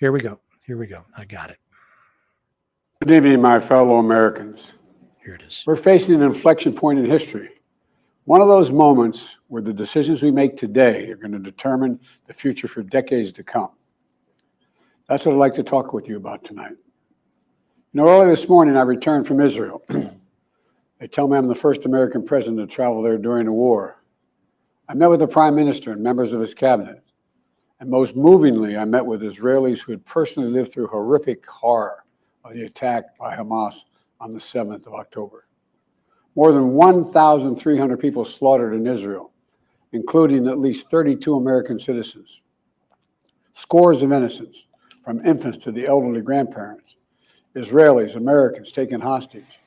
Here we go. Here we go. I got it. Good evening, my fellow Americans. Here it is. We're facing an inflection point in history. One of those moments where the decisions we make today are going to determine the future for decades to come. That's what I'd like to talk with you about tonight. Early this morning, I returned from Israel. They tell me I'm the first American president to travel there during the war. I met with the prime minister and members of his cabinet. And most movingly, I met with Israelis who had personally lived through horrific horror of the attack by Hamas on the 7th of October. More than 1,300 people slaughtered in Israel, including at least 32 American citizens. Scores of innocents, from infants to the elderly grandparents, Israelis, Americans taken hostage.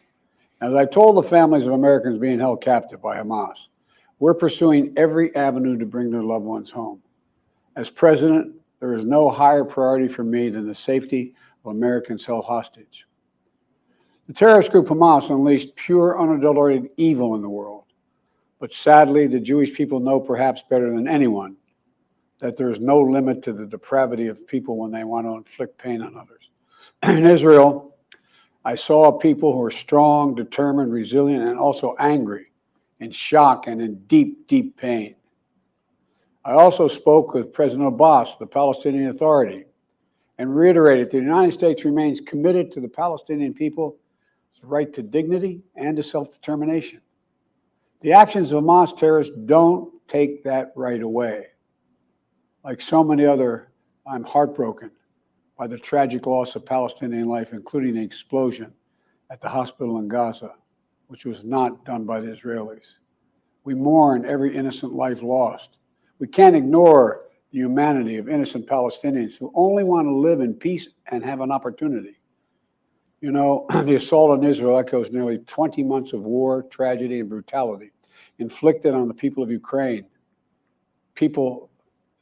As I told the families of Americans being held captive by Hamas, we're pursuing every avenue to bring their loved ones home. As president, there is no higher priority for me than the safety of Americans held hostage. The terrorist group Hamas unleashed pure, unadulterated evil in the world. But sadly, the Jewish people know perhaps better than anyone that there is no limit to the depravity of people when they want to inflict pain on others. In Israel, I saw people who are strong, determined, resilient, and also angry, in shock and in deep, deep pain. I also spoke with President Abbas, the Palestinian Authority, and reiterated that the United States remains committed to the Palestinian people's right to dignity and to self-determination. The actions of Hamas terrorists don't take that right away. Like so many other, I'm heartbroken by the tragic loss of Palestinian life, including the explosion at the hospital in Gaza, which was not done by the Israelis. We mourn every innocent life lost. We can't ignore the humanity of innocent Palestinians who only want to live in peace and have an opportunity. The assault on Israel echoes nearly 20 months of war, tragedy, and brutality inflicted on the people of Ukraine, people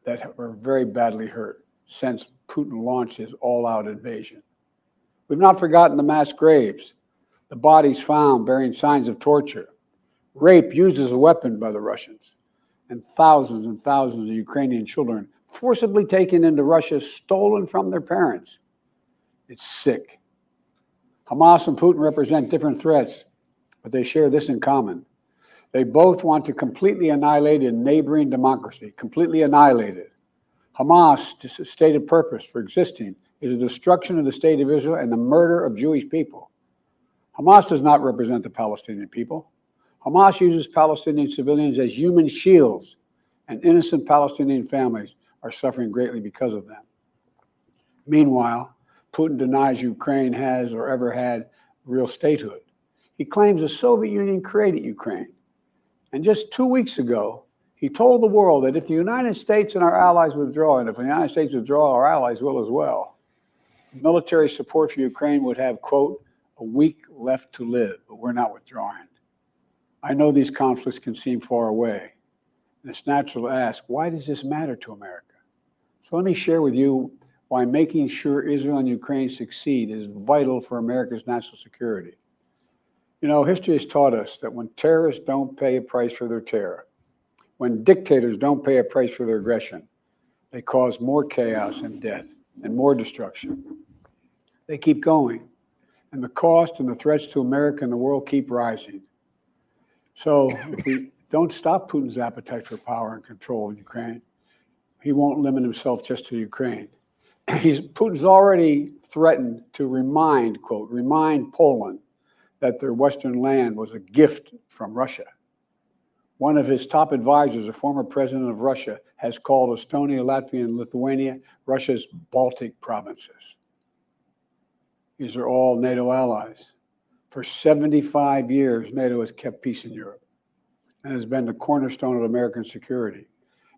that were very badly hurt since Putin launched his all-out invasion. We've not forgotten the mass graves, the bodies found bearing signs of torture, rape used as a weapon by the Russians, and thousands of Ukrainian children forcibly taken into Russia, stolen from their parents. It's sick. Hamas and Putin represent different threats, but they share this in common. They both want to completely annihilate a neighboring democracy, completely annihilate it. Hamas' stated purpose for existing is the destruction of the state of Israel and the murder of Jewish people. Hamas does not represent the Palestinian people. Hamas uses Palestinian civilians as human shields, and innocent Palestinian families are suffering greatly because of them. Meanwhile, Putin denies Ukraine has or ever had real statehood. He claims the Soviet Union created Ukraine. And just 2 weeks ago, he told the world that if the United States and our allies withdraw, and if the United States withdraw, our allies will as well, military support for Ukraine would have, quote, a week left to live, but we're not withdrawing. I know these conflicts can seem far away, and it's natural to ask, why does this matter to America? So let me share with you why making sure Israel and Ukraine succeed is vital for America's national security. History has taught us that when terrorists don't pay a price for their terror, when dictators don't pay a price for their aggression, they cause more chaos and death and more destruction. They keep going, and the cost and the threats to America and the world keep rising. So if we don't stop Putin's appetite for power and control in Ukraine, he won't limit himself just to Ukraine. Putin's already threatened to remind Poland that their Western land was a gift from Russia. One of his top advisors, a former president of Russia, has called Estonia, Latvia, and Lithuania Russia's Baltic provinces. These are all NATO allies. For 75 years, NATO has kept peace in Europe and has been the cornerstone of American security.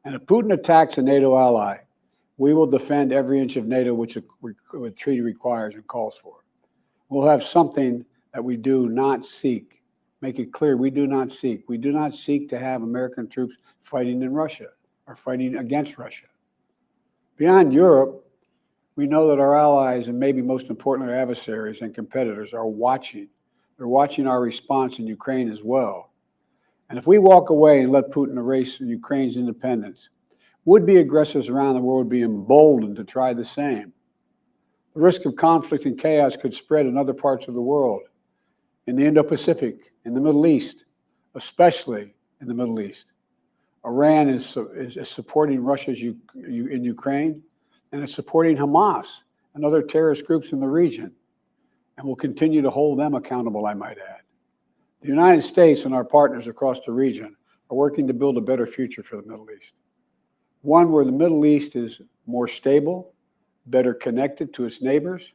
And if Putin attacks a NATO ally, we will defend every inch of NATO which the treaty requires and calls for. We'll have something that we do not seek. Make it clear, we do not seek. We do not seek to have American troops fighting in Russia or fighting against Russia. Beyond Europe, we know that our allies, and maybe most importantly our adversaries and competitors, are watching. They're watching our response in Ukraine as well. And if we walk away and let Putin erase Ukraine's independence, would-be aggressors around the world would be emboldened to try the same. The risk of conflict and chaos could spread in other parts of the world, in the Indo-Pacific, in the Middle East, especially in the Middle East. Iran is supporting Russia in Ukraine, and it's supporting Hamas and other terrorist groups in the region, and will continue to hold them accountable, I might add. The United States and our partners across the region are working to build a better future for the Middle East. One where the Middle East is more stable, better connected to its neighbors,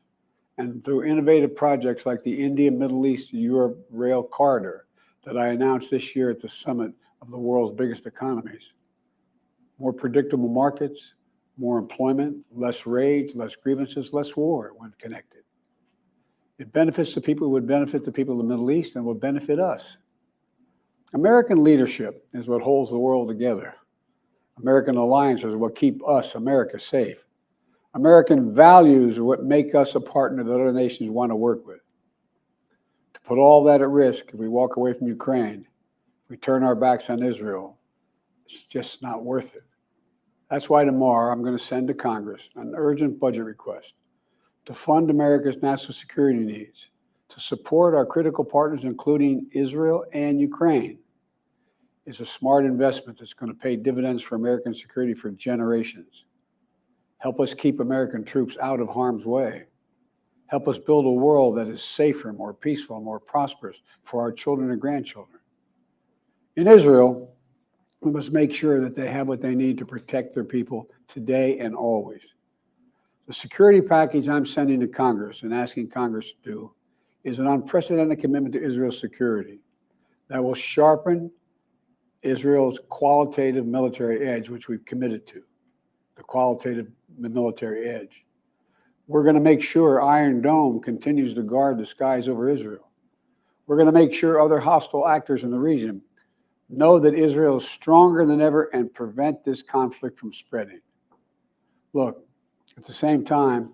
and through innovative projects like the India-Middle East-Europe Rail Corridor that I announced this year at the summit of the world's biggest economies. More predictable markets, more employment, less rage, less grievances, less war when connected. It benefits the people who would benefit the people of the Middle East and would benefit us. American leadership is what holds the world together. American alliances are what keep us, America, safe. American values are what make us a partner that other nations want to work with. To put all that at risk, if we walk away from Ukraine, if we turn our backs on Israel, it's just not worth it. That's why tomorrow I'm going to send to Congress an urgent budget request to fund America's national security needs, to support our critical partners, including Israel and Ukraine. It's a smart investment that's going to pay dividends for American security for generations. Help us keep American troops out of harm's way. Help us build a world that is safer, more peaceful, more prosperous for our children and grandchildren. In Israel, we must make sure that they have what they need to protect their people today and always. The security package I'm sending to Congress and asking Congress to do is an unprecedented commitment to Israel's security that will sharpen Israel's qualitative military edge, which we've committed to, the qualitative military edge. We're going to make sure Iron Dome continues to guard the skies over Israel. We're going to make sure other hostile actors in the region know that Israel is stronger than ever and prevent this conflict from spreading. Look, at the same time,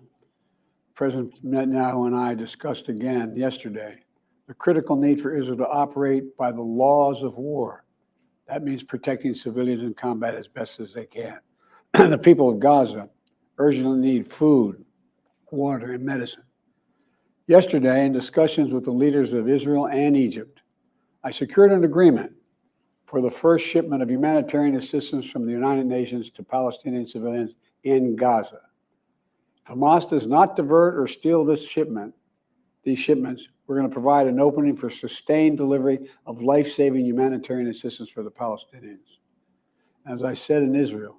President Netanyahu and I discussed again yesterday the critical need for Israel to operate by the laws of war. That means protecting civilians in combat as best as they can. The people of Gaza urgently need food, water, and medicine. Yesterday, in discussions with the leaders of Israel and Egypt, I secured an agreement for the first shipment of humanitarian assistance from the United Nations to Palestinian civilians in Gaza. If Hamas does not divert or steal these shipments, we're going to provide an opening for sustained delivery of life-saving humanitarian assistance for the Palestinians. As I said in Israel,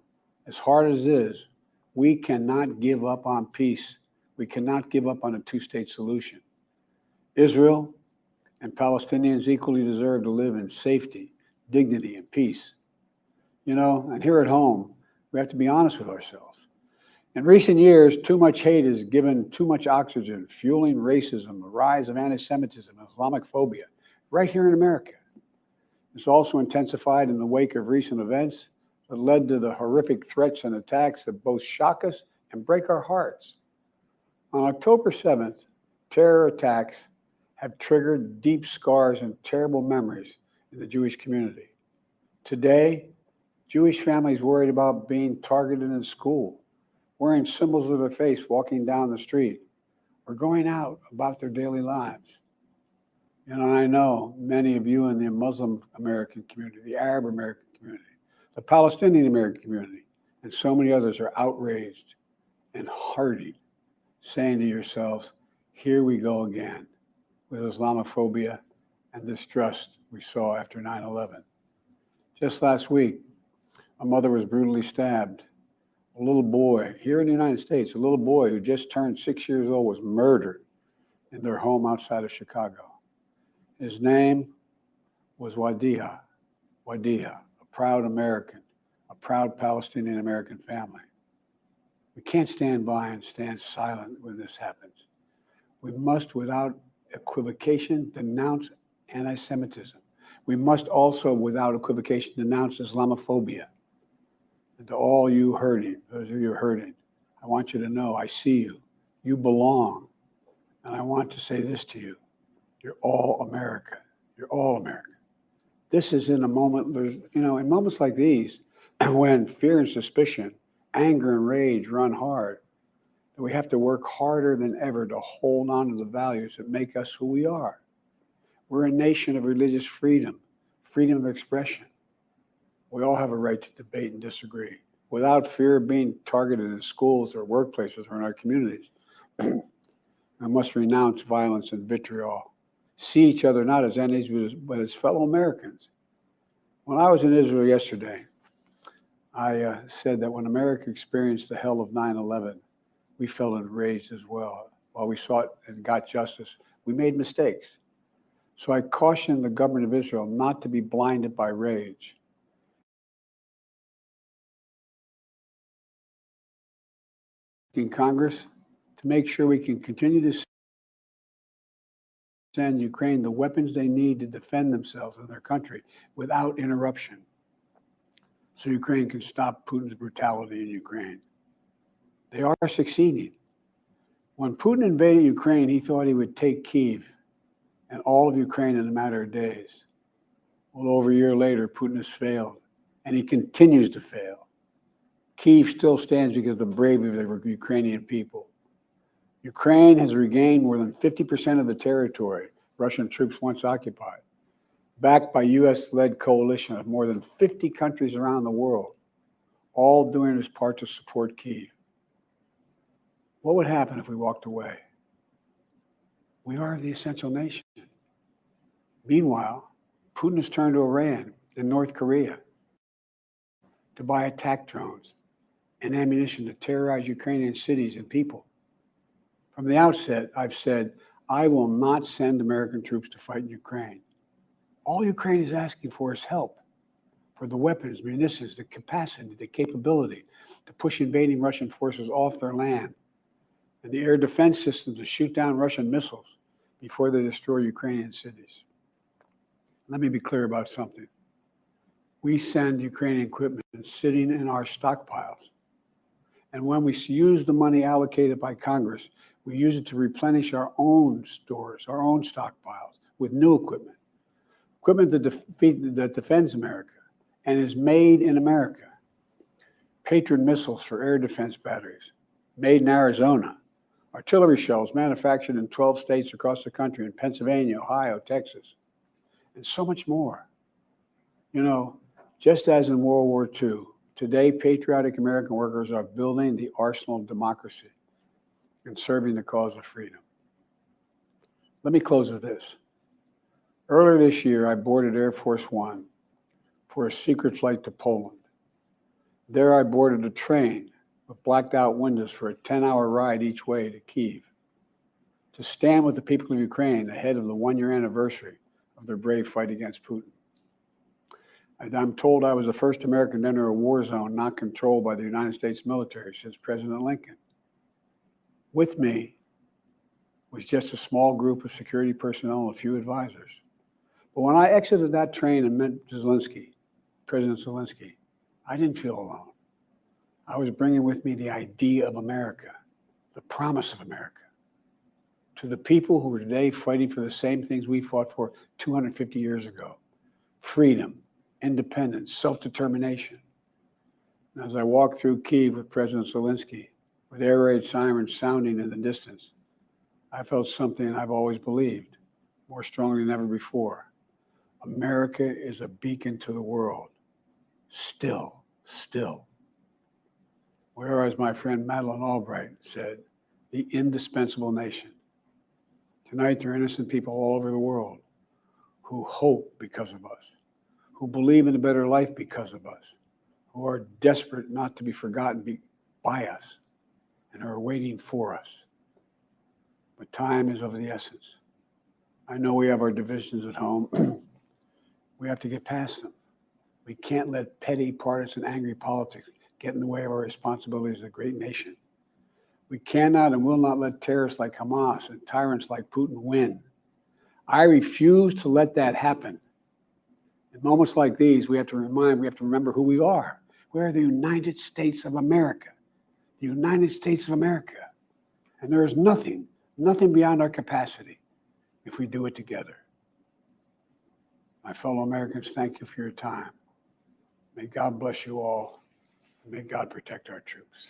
as hard as it is, we cannot give up on peace. We cannot give up on a two-state solution. Israel and Palestinians equally deserve to live in safety, dignity, and peace. You know, and here at home, we have to be honest with ourselves. In recent years, too much hate has given too much oxygen, fueling racism, the rise of anti-Semitism, Islamophobia, right here in America. It's also intensified in the wake of recent events that led to the horrific threats and attacks that both shock us and break our hearts. On October 7th, terror attacks have triggered deep scars and terrible memories in the Jewish community. Today, Jewish families worried about being targeted in school, wearing symbols of their face, walking down the street, or going out about their daily lives. You know, I know many of you in the Muslim American community, the Arab American community, the Palestinian American community, and so many others are outraged and hearty, saying to yourselves, here we go again with Islamophobia and distrust we saw after 9/11. Just last week, a mother was brutally stabbed. A little boy here in the United States, a little boy who just turned 6 years old was murdered in their home outside of Chicago. His name was Wadiha, a proud American, a proud Palestinian American family. We can't stand by and stand silent when this happens. We must, without equivocation, denounce anti-Semitism. We must also, without equivocation, denounce Islamophobia. And to all you hurting, those of you hurting, I want you to know I see you. You belong. And I want to say this to you. You're all America. You're all America. This is in a moment, in moments like these, when fear and suspicion, anger and rage run hard, that we have to work harder than ever to hold on to the values that make us who we are. We're a nation of religious freedom, freedom of expression. We all have a right to debate and disagree without fear of being targeted in schools or workplaces or in our communities. I must renounce violence and vitriol. See each other not as enemies, but as fellow Americans. When I was in Israel yesterday, I said that when America experienced the hell of 9/11, we felt enraged as well. While we sought and got justice, we made mistakes. So I cautioned the government of Israel not to be blinded by rage. In Congress, to make sure we can continue to send Ukraine the weapons they need to defend themselves and their country without interruption, so Ukraine can stop Putin's brutality in Ukraine. They are succeeding. When Putin invaded Ukraine, he thought he would take Kyiv and all of Ukraine in a matter of days. Well, over a year later, Putin has failed, and he continues to fail. Kyiv still stands because of the bravery of the Ukrainian people. Ukraine has regained more than 50% of the territory Russian troops once occupied, backed by US-led coalition of more than 50 countries around the world, all doing its part to support Kyiv. What would happen if we walked away? We are the essential nation. Meanwhile, Putin has turned to Iran and North Korea to buy attack drones and ammunition to terrorize Ukrainian cities and people. From the outset, I've said, I will not send American troops to fight in Ukraine. All Ukraine is asking for is help for the weapons, munitions, the capacity, the capability to push invading Russian forces off their land, and the air defense system to shoot down Russian missiles before they destroy Ukrainian cities. Let me be clear about something. We send Ukrainian equipment sitting in our stockpiles. And when we use the money allocated by Congress, we use it to replenish our own stores, our own stockpiles with new equipment. Equipment that defends America and is made in America. Patriot missiles for air defense batteries, made in Arizona. Artillery shells manufactured in 12 states across the country, in Pennsylvania, Ohio, Texas, and so much more. You know, just as in World War II, today patriotic American workers are building the arsenal of democracy and serving the cause of freedom. Let me close with this. Earlier this year, I boarded Air Force One for a secret flight to Poland. There I boarded a train with blacked out windows for a 10-hour ride each way to Kyiv, to stand with the people of Ukraine ahead of the one-year anniversary of their brave fight against Putin. I'm told I was the first American to enter a war zone not controlled by the United States military since President Lincoln. With me was just a small group of security personnel and a few advisors. But when I exited that train and met President Zelensky, I didn't feel alone. I was bringing with me the idea of America, the promise of America, to the people who are today fighting for the same things we fought for 250 years ago: freedom, independence, self-determination. And as I walked through Kyiv with President Zelensky, with air raid sirens sounding in the distance, I felt something I've always believed, more strongly than ever before. America is a beacon to the world. Still. Or as my friend Madeleine Albright said, the indispensable nation. Tonight, there are innocent people all over the world who hope because of us, who believe in a better life because of us, who are desperate not to be forgotten by us, and are waiting for us. But time is of the essence. I know we have our divisions at home. We have to get past them. We can't let petty, partisan, angry politics get in the way of our responsibilities as a great nation. We cannot and will not let terrorists like Hamas and tyrants like Putin win. I refuse to let that happen. In moments like these, we have to remember who we are. We are the United States of America. The United States of America. And there is nothing beyond our capacity if we do it together. My fellow Americans, thank you for your time. May God bless you all, and may God protect our troops.